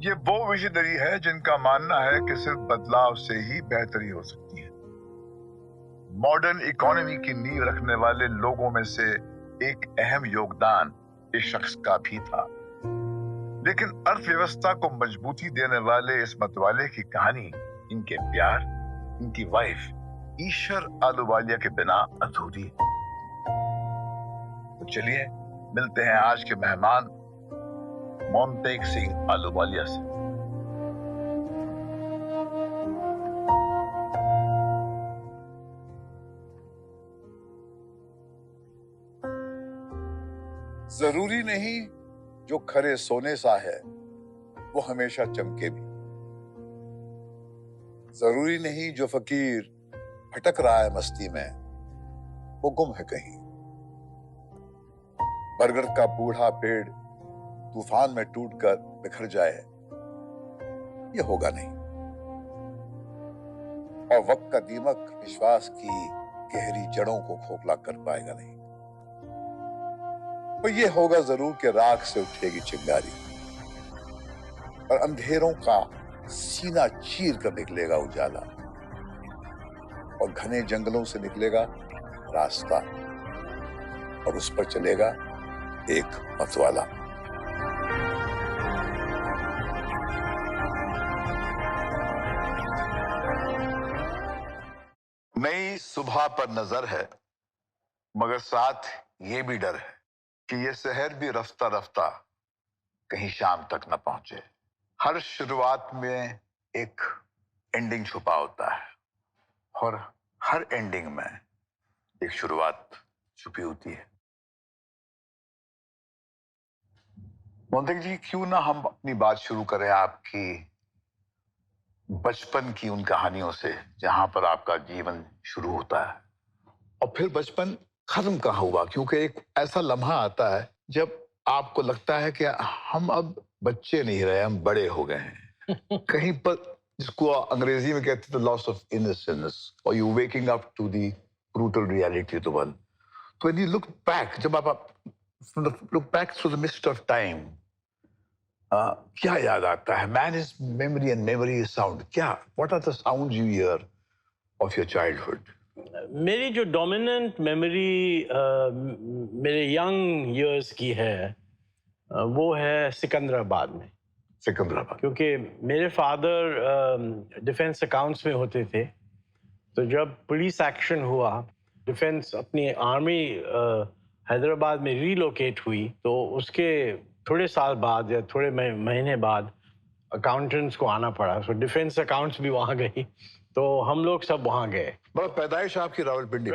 ये वो विजनरी है जिनका मानना है कि सिर्फ बदलाव से ही बेहतरी हो सकती है। मॉडर्न इकोनॉमी की नींव रखने वाले लोगों में से एक अहम योगदान इस शख्स का भी था। लेकिन अर्थव्यवस्था को मजबूती देने वाले इस मतवाले की कहानी इनके प्यार, इनकी वाइफ ईश्वर आलूवालिया के बिना अधूरी है। तो चलिए मिलते हैं आज के मेहमान मोंटेक सिंह आलूवालिया से। जरूरी नहीं जो खरे सोने सा है वो हमेशा चमके भी। जरूरी नहीं जो फकीर भटक रहा है मस्ती में वो गुम है कहीं। बरगद का बूढ़ा पेड़ तूफान में टूटकर बिखर जाए ये होगा नहीं। और वक्त का दीमक विश्वास की गहरी जड़ों को खोखला कर पाएगा नहीं। पर यह होगा जरूर कि राख से उठेगी चिंगारी और अंधेरों का सीना चीर कर निकलेगा उजाला और घने जंगलों से निकलेगा रास्ता और उस पर चलेगा एक मतवाला। नई सुबह पर नजर है मगर साथ ये भी डर है कि ये शहर भी रफ्ता रफ्ता कहीं शाम तक न पहुंचे। हर शुरुआत में एक एंडिंग छुपा होता है और हर एंडिंग में एक शुरुआत छुपी होती है। मोंटेक जी, क्यों ना हम अपनी बात शुरू करें आपकी बचपन की उन कहानियों से जहां पर आपका जीवन शुरू होता है और फिर बचपन खत्म कहाँ हुआ, क्योंकि एक ऐसा लम्हा आता है जब आपको लगता है कि हम अब बच्चे नहीं रहे, हम बड़े हो गए हैं कहीं पर, जिसको अंग्रेजी में कहते थे लॉस ऑफ इनोसेंस, और you waking up to the brutal reality of the world. तो व्हेन यू लुक बैक, जब आप look back through the mist of time, क्या याद आता है? Man is memory and memory is sound. क्या, what are the sounds you hear of your childhood? मेरी जो डोमिनेंट मेमोरी मेरे यंग इयर्स की है वो है सिकंदराबाद में। सिकंदराबाद, क्योंकि मेरे फादर डिफेंस अकाउंट्स में होते थे, तो जब पुलिस एक्शन हुआ, डिफेंस अपनी आर्मी हैदराबाद में रीलोकेट हुई, तो उसके थोड़े साल बाद या थोड़े महीने बाद अकाउंटेंट्स को आना पड़ा। सो डिफेंस अकाउंट्स भी वहाँ गई, तो हम लोग सब वहाँ गए। बड़ा पैदाइश आपकी रावलपिंडी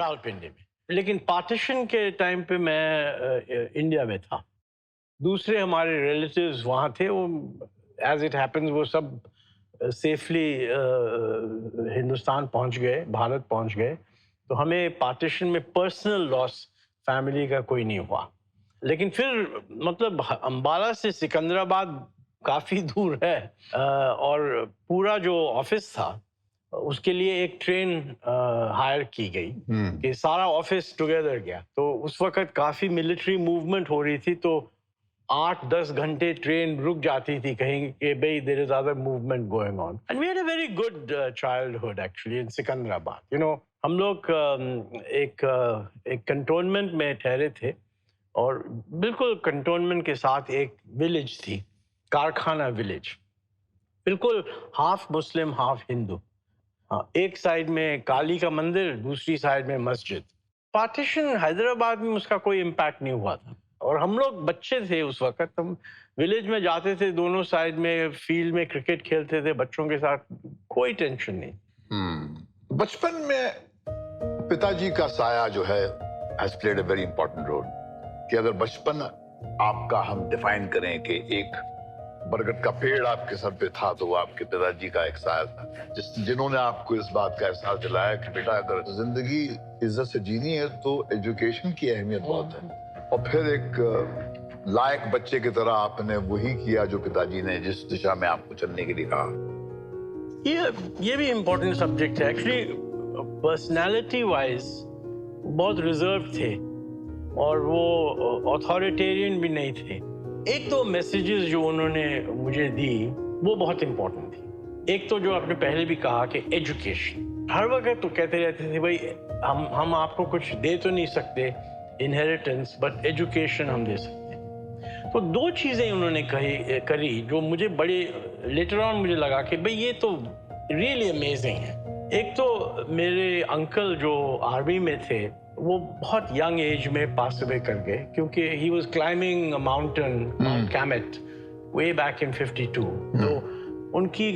में। लेकिन पार्टीशन के टाइम पे मैं इंडिया में था। दूसरे हमारे रिलेटिव्स वहाँ थे, वो एज इट हैपेंस वो सब सेफली हिंदुस्तान पहुँच गए, भारत पहुँच गए। तो हमें पार्टीशन में पर्सनल लॉस फैमिली का कोई नहीं हुआ। लेकिन फिर मतलब अंबाला से सिकंदराबाद काफ़ी दूर है, और पूरा जो ऑफिस था उसके लिए एक ट्रेन हायर की गई कि सारा ऑफिस टुगेदर गया। तो उस वक्त काफ़ी मिलिट्री मूवमेंट हो रही थी, तो 8-10 घंटे ट्रेन रुक जाती थी कहीं कि भाई there is other movement going on. And we had a very good childhood actually in Secunderabad. You know, हम लोग एक कंटोनमेंट में ठहरे थे, और बिल्कुल कंटोनमेंट के साथ एक विलेज थी, कारखाना विलेज, बिल्कुल हाफ मुस्लिम हाफ हिंदू। हाँ, एक साइड में काली का मंदिर, दूसरी साइड में मस्जिद। पार्टीशन हैदराबाद में उसका कोई इम्पैक्ट नहीं हुआ था, और हम लोग बच्चे थे उस वक्त। हम विलेज में जाते थे, दोनों साइड में फील्ड में क्रिकेट खेलते थे बच्चों के साथ, कोई टेंशन नहीं। बचपन में पिताजी का साया जो है has played a very important role. कि अगर बचपन आपका हम डिफाइन करें कि एक बरगद का पेड़ आपके सर पे था, तो वो आपके पिताजी का एक साया था, जिन्होंने आपको इस बात का एहसास दिलाया कि बेटा अगर जिंदगी इज्जत से जीनी है तो एजुकेशन की अहमियत बहुत है। और फिर एक लायक बच्चे की तरह आपने वही किया जो पिताजी ने जिस दिशा में आपको चलने के लिए कहा। ये भी इम्पोर्टेंट सब्जेक्ट है एक्चुअली। पर्सनालिटी वाइज बहुत रिजर्व थे, और वो अथॉरिटेरियन भी नहीं थे। एक दो मैसेजेस जो उन्होंने मुझे दी वो बहुत इंपॉर्टेंट थी। एक तो जो आपने पहले भी कहा कि एजुकेशन, हर वक्त तो कहते रहते थे भाई हम आपको कुछ दे तो नहीं सकते इनहेरिटेंस, बट एजुकेशन हम दे सकते हैं। तो दो चीज़ें उन्होंने करी जो मुझे बड़े लेटर ऑन मुझे लगा कि भाई ये तो रियली अमेजिंग है। एक तो मेरे अंकल जो आर्मी में थे वो बहुत यंग एज में पास अवे कर गए, क्योंकि he was climbing mountain mount कैमेट way back in 52। तो उनकी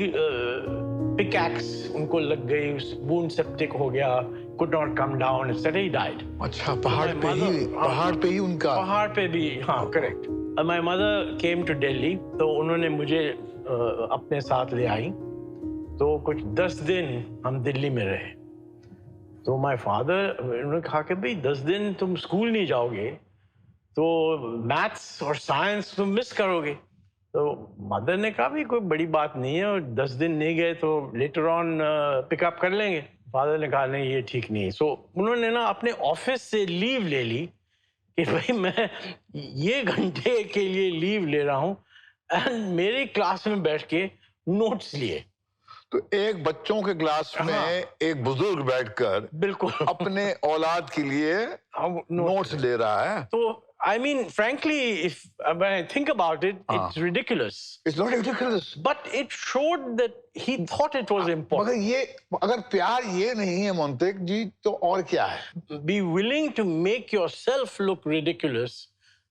पिकैक्स उनको लग गई, वुंड सेप्टिक हो गया, could not come down, it's he died. अच्छा, पहाड़ पे ही उनका, पहाड़ पे भी, हाँ correct. My mother came to Delhi, तो उन्होंने मुझे अपने साथ ले आई। तो कुछ 10 दिन हम दिल्ली में रहे। तो माय फादर, उन्होंने कहा कि भाई 10 दिन तुम स्कूल नहीं जाओगे तो मैथ्स और साइंस तुम मिस करोगे। तो मदर ने कहा भी कोई बड़ी बात नहीं है, और 10 दिन नहीं गए तो लेटर ऑन पिकअप कर लेंगे। फादर ने कहा नहीं, ये ठीक नहीं है। सो उन्होंने ना अपने ऑफिस से लीव ले ली कि भाई मैं ये घंटे के लिए लीव ले रहा हूँ, एंड मेरी क्लास में बैठ के नोट्स लिए। तो एक बच्चों के क्लास में एक बुजुर्ग बैठकर बिल्कुल अपने औलाद के लिए नोट्स ले रहा है। तो I mean, frankly, if when I think about it, it's ridiculous. It's not ridiculous. But it showed that he thought it was important. मगर ये, अगर प्यार ये नहीं है मोंटेग जी, तो और क्या है? Be willing to make yourself look ridiculous.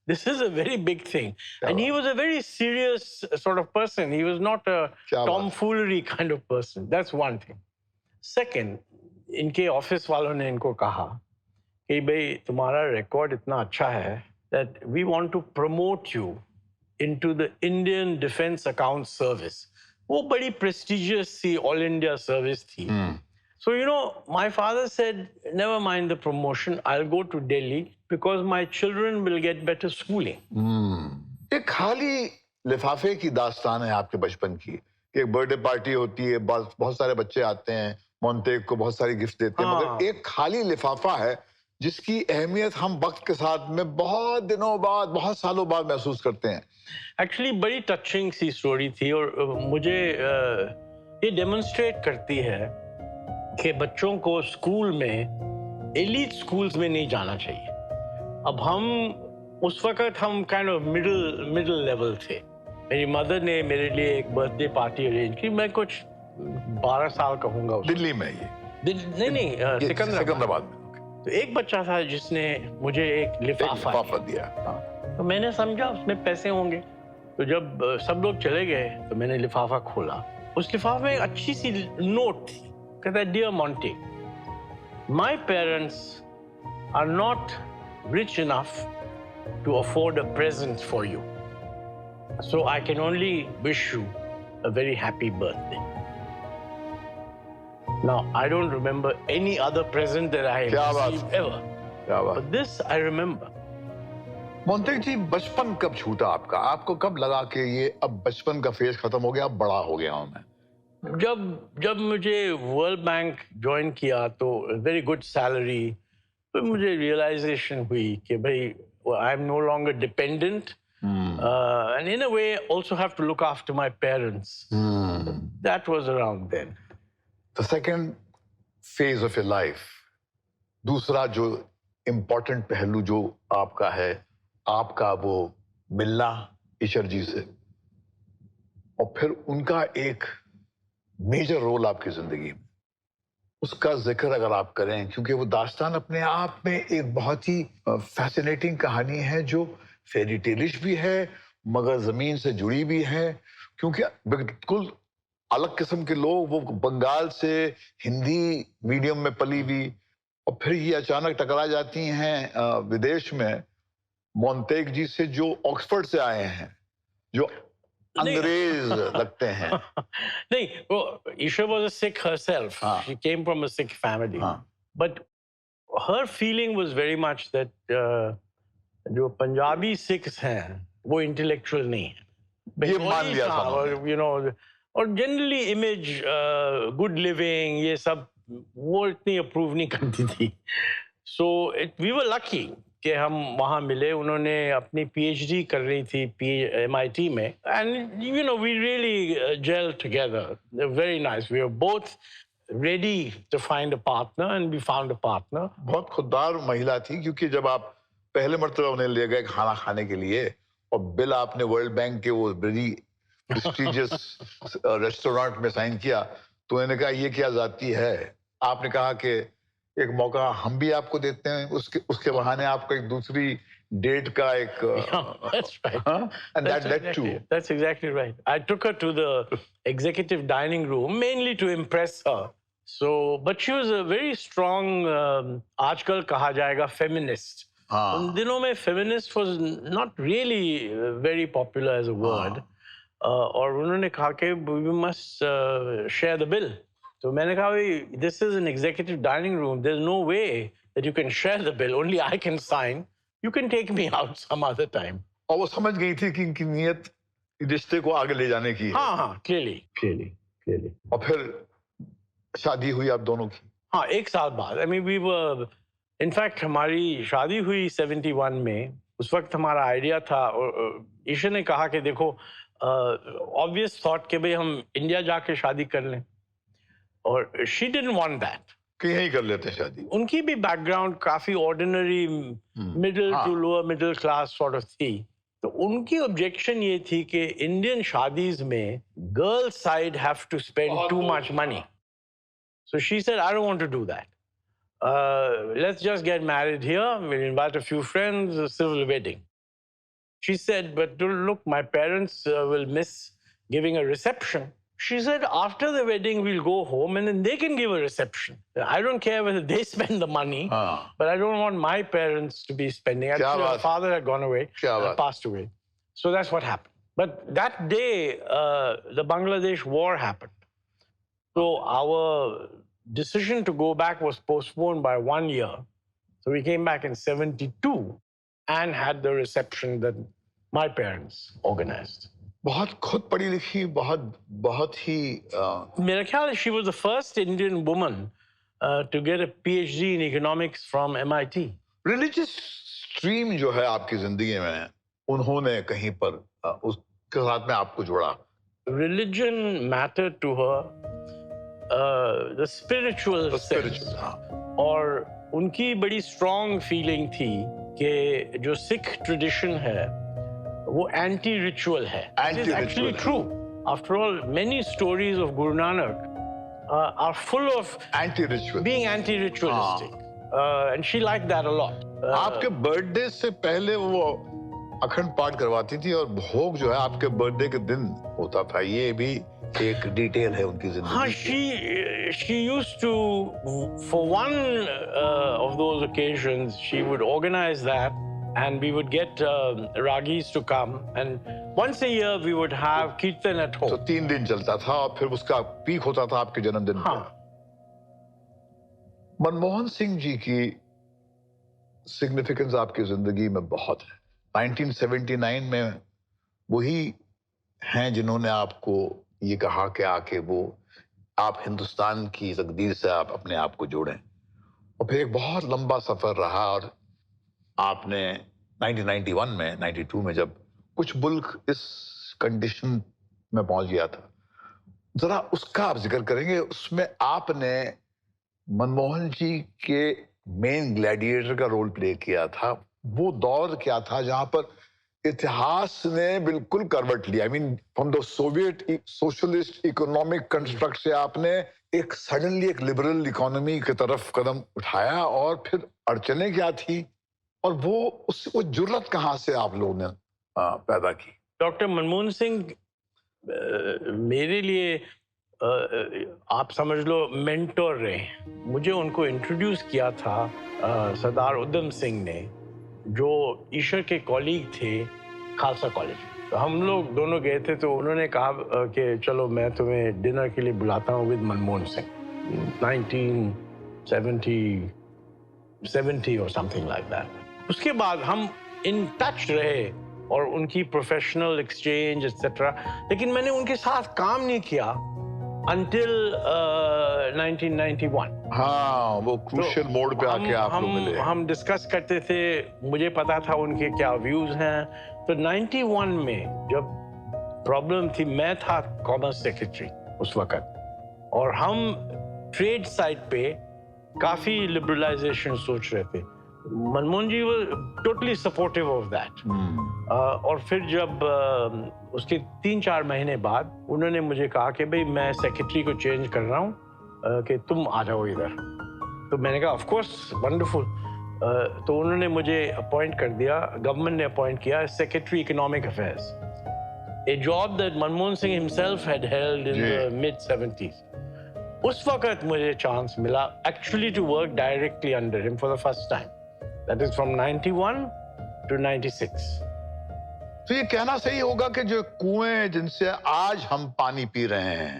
This is a very big thing. And he was a very serious sort of person. He was not a tomfoolery kind of person. That's one thing. Second, इनके office वालों ने इनको कहा कि भाई तुम्हारा record इतना अच्छा है that we want to promote you into the Indian Defense Account Service. वो बड़ी prestigious सी all India service थी. So, you know, my father said, never mind the promotion, I'll go to Delhi because my children will get better schooling. एक खाली लिफाफे की दास्तान है आपके बचपन की। एक बर्थडे पार्टी होती है, बहुत सारे बच्चे आते हैं, मोंटेग को बहुत सारी गिफ्ट देते हैं, मगर एक खाली लिफाफा है जिसकी अहमियत हम वक्त के साथ में बहुत दिनों बाद, बहुत सालों बाद महसूस करते हैं। एक्चुअली बड़ी टचिंग सी स्टोरी थी, और मुझे ये डेमोन्स्ट्रेट करती है कि बच्चों को स्कूल में, एलीट स्कूल्स में नहीं जाना चाहिए। अब हम उस वक्त हम काइंड ऑफ मिडिल लेवल थे। मेरी मदर ने मेरे लिए एक बर्थडे पार्टी अरेंज की। मैं कुछ 12 साल का हूँगा। दिल्ली में ये? नहीं, सिकंदराबाद में। तो एक बच्चा था जिसने मुझे एक लिफाफा दिया। तो मैंने समझा उसमें पैसे होंगे। तो जब सब लोग चले गए तो मैंने लिफाफा खोला। उस लिफाफे में एक अच्छी सी नोट थी। कहता है, dear Montague, my parents are not rich enough to afford a present for you, so I can only wish you a very happy birthday. Now, I don't remember any other present that I received ever. But this I remember. Montek ji, बचपन कब छूटा आपका? आपको कब लगा कि ये अब बचपन का फेज खत्म हो गया, अब बड़ा हो गया हूं मैं? जब मुझे वर्ल्ड बैंक ज्वाइन किया तो वेरी गुड सैलरी, तो मुझे रियलाइजेशन हुई कि भाई I am no longer dependent, and in a way also have to look after my parents. That was around then. The second phase of your life, दूसरा जो important पहलू जो आपका है, आपका वो मिलना ईश्वर जी से, और फिर उनका एक मेजर रोल आपकी जिंदगी में, उसका जिक्र अगर आप करें, क्योंकि वो दास्तान अपने आप में एक बहुत ही फैसिनेटिंग कहानी है, जो फेरी टेलिश भी है मगर जमीन से जुड़ी भी है, क्योंकि बिल्कुल अलग किस्म के लोग, वो बंगाल से हिंदी मीडियम में पली हुई, और फिर ये अचानक टकरा जाती हैं विदेश में मोंटेग जी से, जो ऑक्सफोर्ड से आए हैं, जो अंग्रेज लगते हैं। नहीं, वो Isha was a Sikh herself. She came from a Sikh family. But her feeling was very much that जो पंजाबी सिख्स हैं वो इंटेलेक्चुअल नहीं है। ये मान लिया था, और यू नो, और जनरली इमेज गुड लिविंग ये सब वो इतनी अप्रूव नहीं करती थी। सो वी वर लकी कि हम वहाँ मिले. उन्होंने अपनी PhD कर रही थी MIT में. And you know, we really gelled together. They're very nice. We were both ready to find a partner, and we found a partner. बहुत खुददार महिला थी, क्योंकि जब आप पहले मर्तबा उन्हें ले गए खाना खाने के लिए और बिल आपने वर्ल्ड बैंक के वो बड़ी प्रेस्टिजियस रेस्टोरेंट में साइन किया, तो उन्होंने कहा ये क्या जाती है. आपने कहा कि एक मौका हम भी आपको देते हैं, उसके बहाने आपको एक दूसरी डेट का एक That's right. and that led to That's exactly right. I took her to the executive dining room mainly to impress her. So, but she was a very strong, आजकल कहा जाएगा feminist. उन दिनों में feminist was not really very popular as a word. और उन्होंने कहा कि we must share the bill. तो मैंने कहा भाई, this is an executive dining room. There's no way that you can share the bill. Only I can sign. You can take me out some other time. और वो समझ गई थी कि इनकी नीयत रिश्ते को आगे ले जाने की है. हाँ, clearly. और फिर शादी हुई आप दोनों की. हाँ, एक साल बाद. I mean, we were, in fact, हमारी शादी हुई 71 में. उस वक्त हमारा आइडिया था, और ईशा ने कहा कि देखो, obvious thought कि भाई हम इंडिया जाके शादी कर लें. और she didn't want that. कि यहीं कर लेते हैं शादी. उनकी भी बैकग्राउंड काफी ordinary middle to lower middle class sort of थी. तो उनकी ऑब्जेक्शन ये थी कि इंडियन शादीज में girl side have to spend too much money. So she said I don't want to do that. Let's just get married here. We'll invite a few friends, a civil wedding. She said, but look, my parents will miss giving a reception. She said, after the wedding, we'll go home and then they can give a reception. I don't care whether they spend the money, but I don't want my parents to be spending. Actually, my father had gone away, passed away. So that's what happened. But that day, the Bangladesh war happened. So our decision to go back was postponed by 1 year. So we came back in 72 and had the reception that my parents organized. बहुत खुद पढ़ी लिखी, बहुत ही मेरा ख्याल है she was the first Indian woman to get a PhD in economics from MIT. Religious stream जो है आपकी जिंदगी में, उन्होंने कहीं पर उसके साथ में आपको जोड़ा. Religion mattered to her, the spiritual sense. और उनकी बड़ी strong feeling थी कि जो सिख tradition है वो anti-ritual है. It is actually true. After all, many stories of Guru Nanak are full of being anti-ritualistic. And she liked that a lot. आपके बर्थडे से पहले वो अखंड पाठ करवाती थी, और भोग जो है आपके बर्थडे के दिन होता था. ये भी एक डिटेल है उनकी जिंदगी. हाँ, she used to, for one of those occasions, she would organize that. And we would get ragis to come, and once a year we would have kirtan at home. तो 3 दिन चलता था, और फिर उसका पीक होता था आपके जन्मदिन पर. मनमोहन सिंह जी की सिग्निफिकेंस आपकी जिंदगी में बहुत है. 1979 में वही हैं जिन्होंने आपको ये कहा कि आके वो आप हिंदुस्तान की तकदीर से आप अपने आप को जोड़ें. और फिर एक बहुत लंबा सफर रहा, और आपने 1991 में 92 में जब कुछ मुल्क इस कंडीशन में पहुंच गया था, जरा उसका आप जिक्र करेंगे. उसमें आपने मनमोहन जी के मेन ग्लैडिएटर का रोल प्ले किया था. वो दौर क्या था जहां पर इतिहास ने बिल्कुल करवट लिया. I mean, from the Soviet socialist economic construct से आपने एक सडनली एक लिबरल इकोनॉमी की तरफ कदम उठाया, और फिर अड़चने क्या थी, और वो जुर्रत कहाँ से आप लोगों ने पैदा की? डॉक्टर मनमोहन सिंह मेरे लिए आप समझ लो मेंटोर रहे. मुझे उनको इंट्रोड्यूस किया था सरदार उधम सिंह ने, जो ईश्वर के कॉलीग थे खालसा कॉलेज. तो हम लोग दोनों गए थे, तो उन्होंने कहा कि चलो मैं तुम्हें डिनर के लिए बुलाता हूँ विद मनमोहन सिंह. 1970 और समथिंग लाइक दैट. उसके बाद हम इन टच रहे, और उनकी प्रोफेशनल एक्सचेंज एक्सेट्रा. लेकिन मैंने उनके साथ काम नहीं किया until 1991. हाँ, वो क्रूशियल मोड पे आके आप लोग मिले। हम डिस्कस करते थे, मुझे पता था उनके क्या व्यूज हैं। तो 91 में जब प्रॉब्लम थी, मैं था कॉमर्स सेक्रेटरी उस वक्त, और हम ट्रेड साइड पे काफी लिबरलाइजेशन सोच रहे थे। मनमोहन जी वो टोटली सपोर्टिव ऑफ दैट। और फिर जब उसके 3-4 महीने बाद उन्होंने मुझे कहा कि भाई मैं सेक्रेटरी को चेंज कर रहा हूँ, कि तुम आ जाओ इधर। तो मैंने कहा ऑफ कोर्स, वंडरफुल। तो उन्होंने मुझे अपॉइंट कर दिया, गवर्नमेंट ने अपॉइंट किया secretary economic affairs, a job that Manmohan Singh himself had held in the mid-70s. उस वक्त मुझे चांस मिला actually to work directly under him for the first time. That is from 91 to 96. तो ये कहना सही होगा कि जो कुएं जिनसे आज हम पानी पी रहे हैं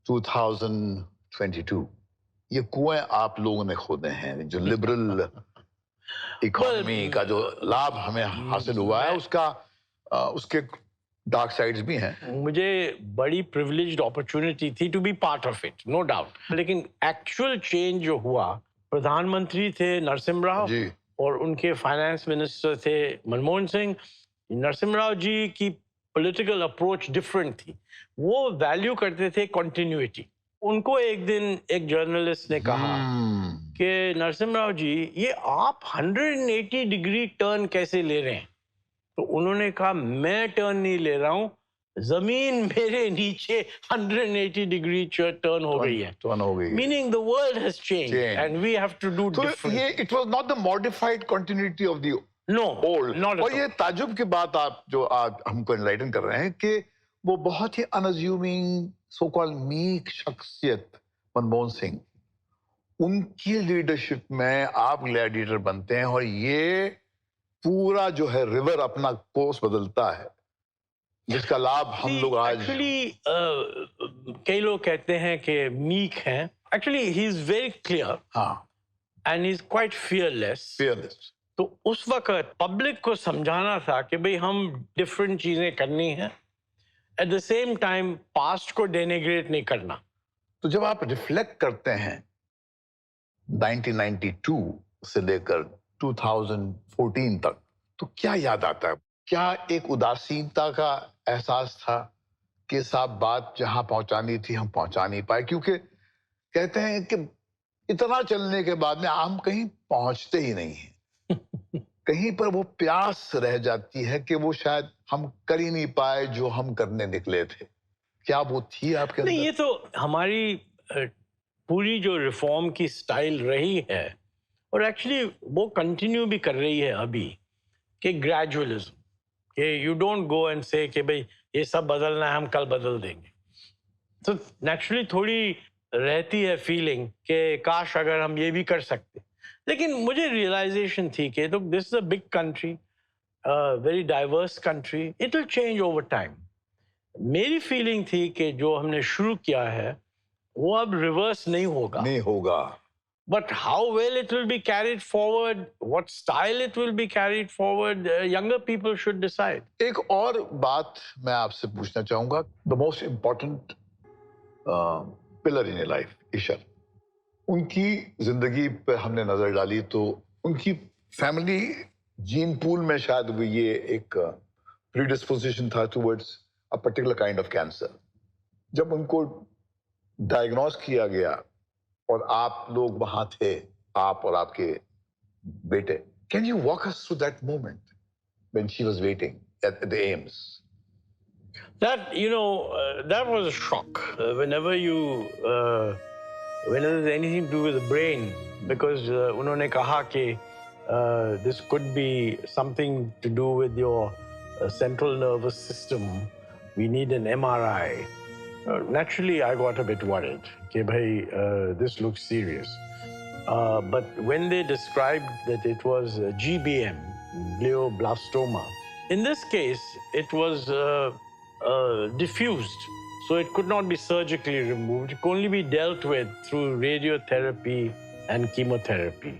2022, ये कुएं आप लोगों ने खोदे हैं। जो लिबरल इकोनॉमी का जो लाभ हमें हासिल हुआ है, उसके डार्क साइड्स भी हैं। मुझे बड़ी प्रिविलेज्ड अपॉर्चुनिटी थी to be part of it, no doubt. लेकिन एक्चुअल चेंज जो हुआ, प्रधानमंत्री थे नरसिम्हा राव और उनके फाइनेंस मिनिस्टर थे मनमोहन सिंह। नरसिम्हा राव जी की पॉलिटिकल अप्रोच डिफरेंट थी, वो वैल्यू करते थे कंटिन्यूटी। उनको एक दिन एक जर्नलिस्ट ने कहा कि नरसिम्हा राव जी, ये आप 180 डिग्री टर्न कैसे ले रहे हैं? तो उन्होंने कहा मैं टर्न नहीं ले रहा हूं, जमीन मेरे नीचे 180 डिग्री टर्न हो गई है। Meaning the world has changed and we have to do different. ये it was not the modified continuity of the old. और ये ताजुब की बात आप जो आज हमको एनलाइटन कर रहे हैं कि वो बहुत ही अनअज्यूमिंग सो कॉल्ड मीक शख्सियत मनमोहन सिंह, उनकी लीडरशिप में आप ग्लैडिएटर बनते हैं और ये पूरा जो है रिवर अपना कोर्स बदलता है, जिसका लाभ हम लोग आज। एक्चुअली कई लोग कहते हैं कि मीक हैं, actually he is very clear, हाँ, and he is quite fearless. तो उस वक्त पब्लिक को समझाना था कि भाई हम डिफरेंट चीजें करनी हैं, at the same time past को डेनिग्रेट नहीं करना। तो जब आप रिफ्लेक्ट करते हैं 1992 से लेकर 2014 तक, तो क्या याद आता है? क्या एक उदासीनता का एहसास था कि साहब बात जहां पहुंचानी थी हम पहुंचा नहीं पाए? क्योंकि कहते हैं कि इतना चलने के बाद में हम कहीं पहुंचते ही नहीं हैं। कहीं पर वो प्यास रह जाती है कि वो शायद हम कर ही नहीं पाए जो हम करने निकले थे। क्या वो थी आपके अंदर? नहीं, ये तो हमारी पूरी जो रिफॉर्म की स्टाइल रही है, और एक्चुअली वो कंटिन्यू भी कर रही है अभी, कि ग्रेजुअलिज्म, कि यू डोंट गो एंड से कि भाई ये सब बदलना है, हम कल बदल देंगे। तो नेचुरली थोड़ी रहती है फीलिंग कि काश अगर हम ये भी कर सकते। लेकिन मुझे रियलाइजेशन थी कि तो this is a big country, very diverse country, it will change over time. मेरी फीलिंग थी कि जो हमने शुरू किया है वो अब रिवर्स नहीं होगा। But how well it will be carried forward, what style it will be carried forward, younger people should decide. एक और बात मैं आपसे पूछना चाहूंगा, the most important pillar in your life, Ishar, उनकी जिंदगी पे हमने नजर डाली तो उनकी फैमिली जीन पूल में शायद वो ये एक प्रीडिस्पोजिशन था towards a particular kind of cancer. जब उनको डायग्नोज किया गया और आप लोग वहां थे, आप और आपके बेटे, can you walk us through that moment when she was waiting at the AIIMS? That, that was a shock. Whenever there's anything to do with the brain, because उन्होंने कहा कि this could be something to do with your central nervous system. We need an MRI. Naturally, I got a bit worried. कि भाई this looks serious. But when they described that it was GBM, glioblastoma, in this case it was diffused, so it could not be surgically removed. It could only be dealt with through radiotherapy and chemotherapy.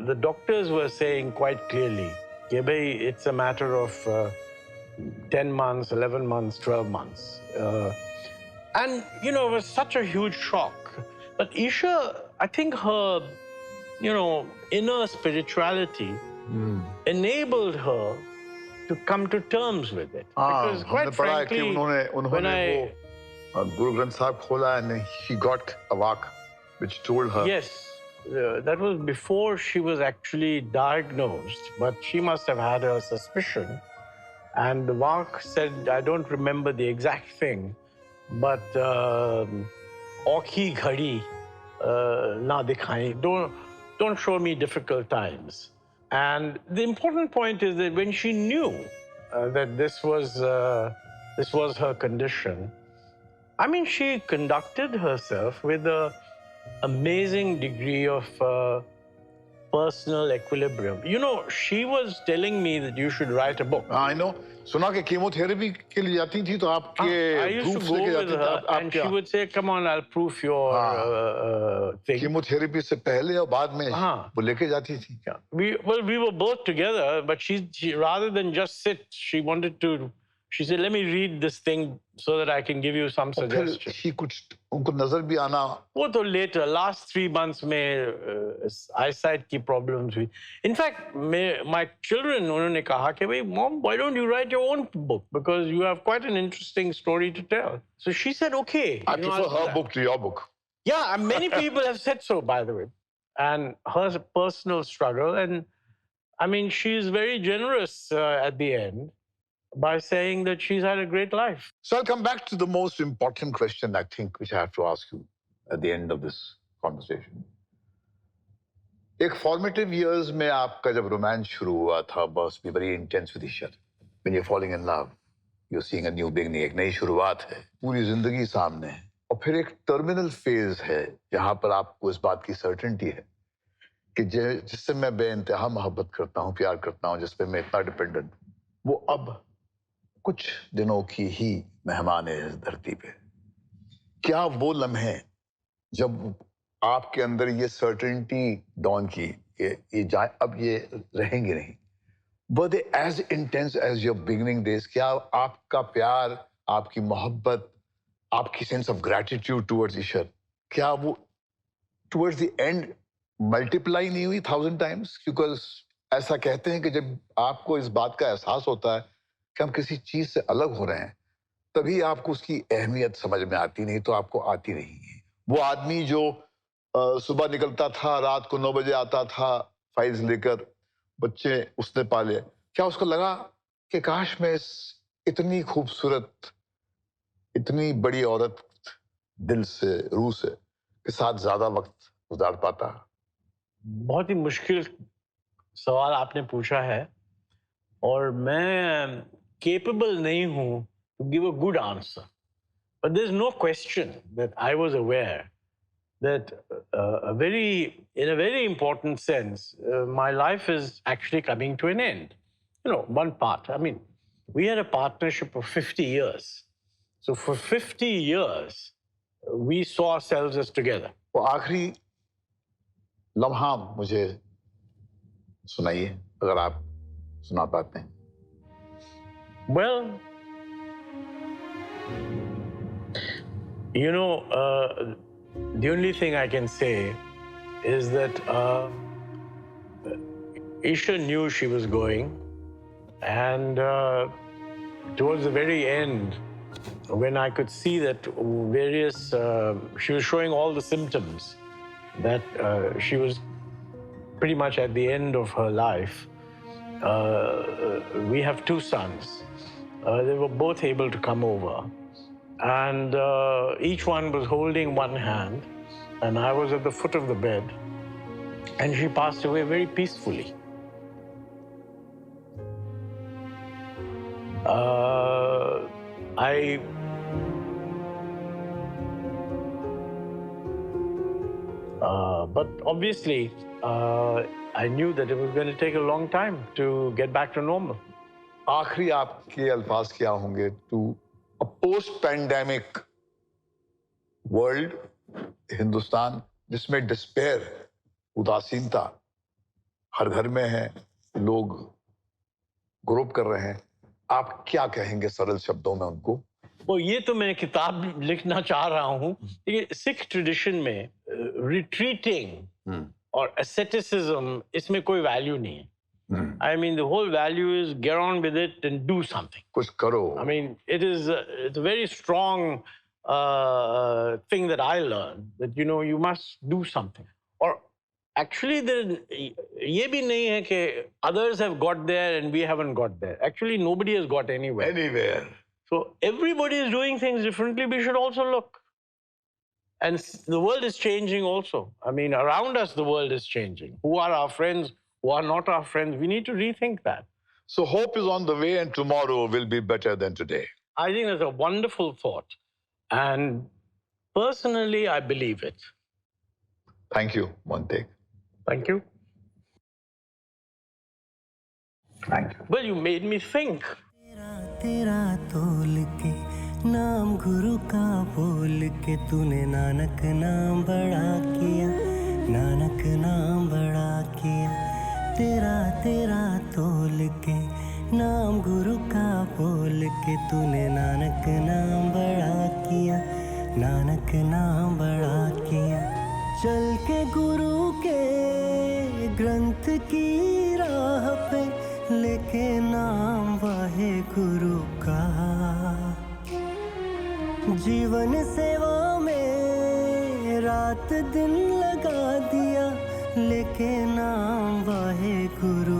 The doctors were saying quite clearly that it's a matter of 10 months, 11 months, 12 months. And, you know, it was such a huge shock. But Isha, I think her, you know, inner spirituality enabled her to come to terms with it. हाँ, Because हमने quite पढ़ा है कि frankly, when उन्होंने I, वो गुरु ग्रंथ साहब खोला and she got a walk which told her. yes, that was before she was actually diagnosed, but she must have had a suspicion. And the Vak said, I don't remember the exact thing, but Aukhi ghadi na dikhai. Don't show me difficult times. And the important point is that when she knew that this was her condition, I mean, she conducted herself with an amazing degree of personal equilibrium. You know, she was telling me that you should write a book. I know. सुना कि chemotherapy के लिए जाती थी तो I आपके used to proofs go लेके with जाती थी her, आप and she क्या would say, "Come on, I'll proof your thing." Chemotherapy से पहले और बाद में हाँ. वो लेके जाती थी Yeah. We were both together, but she rather than just sit, she wanted to. She said, "Let me read this thing so that I can give you some और फिर suggestions." she कुछ उनको नजर भी आना वो तो later, last 3 months में eyesight की problems हुई. In fact, my children उन्होंने कहा कि भाई, Mom, why don't you write your own book, because you have quite an interesting story to tell. So she said, okay. I you know, prefer I'll do her that. book to your book. Yeah, and many people have said so, by the way. And her personal struggle. And I mean, she's very generous at the end by saying that she's had a great life. So I'll come back to the most important question I think which I have to ask you at the end of this conversation. एक formative years में आपका जब romance शुरू हुआ था, must be very intense with each other. When you're falling in love, you're seeing a new beginning, एक नई शुरुआत है, पूरी जिंदगी सामने है. और फिर एक टर्मिनल फेज है जहां पर आपको इस बात की सर्टेनिटी है कि जिससे मैं बेइंतहा मोहब्बत करता हूं, प्यार करता हूं, जिस पे मैं इतना डिपेंडेंट हूं, वो अब कुछ दिनों की ही मेहमान है इस धरती पे. क्या वो लम्हे जब आपके अंदर ये सर्टेनिटी डॉन की ये जाए अब ये रहेंगे नहीं, were they as intense as your beginning days? क्या आपका प्यार, आपकी मोहब्बत, आपकी सेंस ऑफ ग्रैटिट्यूड टुवर्ड्स ईश्वर, क्या वो टुवर्ड्स द एंड मल्टीप्लाई नहीं हुई 1000 टाइम्स? क्योंकि ऐसा कहते हैं कि जब आपको इस बात का एहसास होता है कि हम किसी चीज से अलग हो रहे हैं, तभी आपको उसकी अहमियत समझ में आती, नहीं तो आपको आती नहीं है. वो आदमी जो सुबह निकलता था, रात को 9 बजे आता था फाइल्स लेकर, बच्चे उसने पाले, क्या उसको लगा कि काश मैं इस इतनी खूबसूरत, इतनी बड़ी औरत दिल से, रूह से के साथ ज्यादा वक्त गुजार पाता? बहुत ही मुश्किल सवाल आपने पूछा है और मैं केपेबल नहीं हूं to give a good answer. But there's no question that I was aware that in a very important sense, my life is actually coming to an end. You know, one part. I mean, we had a partnership of 50 years. So for 50 years, we saw ourselves as together. वो आखिरी लम्हा मुझे सुनाइए, अगर आप सुना पाते हैं. Well, you know, the only thing I can say is that Isha knew she was going, and towards the very end, when I could see that she was showing all the symptoms that she was pretty much at the end of her life. We have 2 sons. They were both able to come over. And each one was holding one hand, and I was at the foot of the bed, and she passed away very peacefully. But obviously, I knew that it was going to take a long time to get back to normal. आखिरी आपके अल्फाज क्या होंगे to a post pandemic world, Hindustan जिसमें despair, उदासीनता हर घर में है, लोग ग्रोप कर रहे हैं, आप क्या कहेंगे सरल शब्दों में उनको वो ये तो मैं किताब लिखना चाह रहा हूँ कि सिख ट्रेडिशन में रिट्रीटिंग और एसेटिसिज्म इसमें कोई वैल्यू नहीं है. I mean, the whole value is get on with it and do something. कुछ करो. I mean, it's a very strong thing that I learned, that you must do something. Or actually, ये भी नहीं है कि others have got there and we haven't got there. Actually, nobody has got anywhere. Anywhere. So everybody is doing things differently. We should also look. And the world is changing also. I mean, around us, the world is changing. Who are our friends? Who are not our friends? We need to rethink that. So hope is on the way and tomorrow will be better than today. I think that's a wonderful thought. And personally, I believe it. Thank you, Montek. Thank you. Thank you. Well, you made me think. तेरा तोल के नाम गुरु का बोल के तूने नानक नाम बड़ा किया, नानक नाम बड़ा किया. तेरा तोल के नाम गुरु का बोल के तूने नानक नाम बड़ा किया, नानक नाम बड़ा किया. चल के गुरु के ग्रंथ की राह पे लेके नाम वाहे गुरु का. जीवन सेवा में रात दिन लगा दिया लेके नाम वाहे गुरु